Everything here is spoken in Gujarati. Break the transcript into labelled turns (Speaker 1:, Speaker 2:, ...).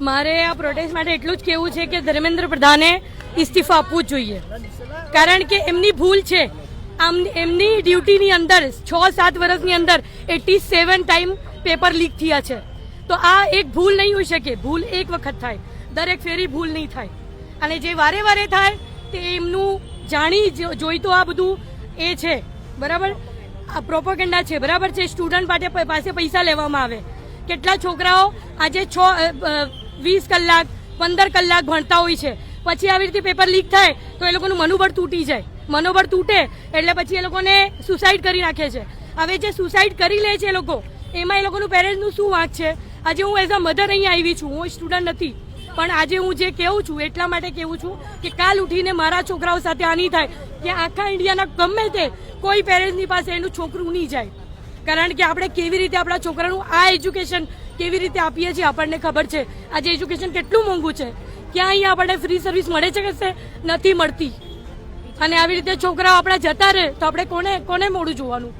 Speaker 1: મારે આ પ્રોટેસ્ટ માટે એટલું જ કહેવું છે કે ધર્મેન્દ્ર પ્રધાને ઇસ્તીફા આપવું જ જોઈએ, કારણ કે એમની ભૂલ છે. એમની ડ્યુટીની અંદર 6-7 વર્ષની અંદર 87 ટાઈમ પેપર લીક થયા છે. તો આ એક ભૂલ નહીં હોઈ શકે. ભૂલ એક વખત થાય, દરેક ફેરી ભૂલ નહીં થાય. અને જે વારે વારે થાય તે એમનું જાણી જોઈતો આ બધું એ છે, બરાબર, આ પ્રોપોગેન્ડા છે, બરાબર છે. સ્ટુડન્ટ પાસે પૈસા લેવામાં આવે. કેટલા છોકરાઓ આજે 20 કલાક 15 કલાક ભણતા હોય છે, પછી આવી રીતે પેપર લીક થાય તો એ લોકોનું મનોબળ તૂટી જાય. મનોબળ તૂટે એટલે પછી એ લોકોને સુસાઇડ કરી નાખે છે. હવે જે સુસાઇડ કરી લે છે એ લોકો, એમાં એ લોકોનું પેરેન્ટ્સનું શું વાંક છે? આજે હું એઝ અ મધર અહીંયા આવી છું, હું સ્ટુડન્ટ નથી, પણ આજે હું જે કહું છું એટલા માટે કહું છું કે કાલ ઉઠીને મારા છોકરાઓ સાથે આ નહીં થાય કે આખા ઇન્ડિયાના ગમે તે કોઈ પેરેન્ટ્સની પાસે એનું છોકરું નહીં જાય. કારણ કે આપણે કેવી રીતે આપણા છોકરાનું આ એજ્યુકેશન કેવી રીતે આપીએ છીએ આપણને ખબર છે. આજે એજ્યુકેશન કેટલું મોંઘું છે. ક્યાં અહીંયા આપણને ફ્રી સર્વિસ મળે છે? કશે નથી મળતી. અને આવી રીતે છોકરાઓ આપણા જતા રહે તો આપણે કોને મોડું જોવાનું?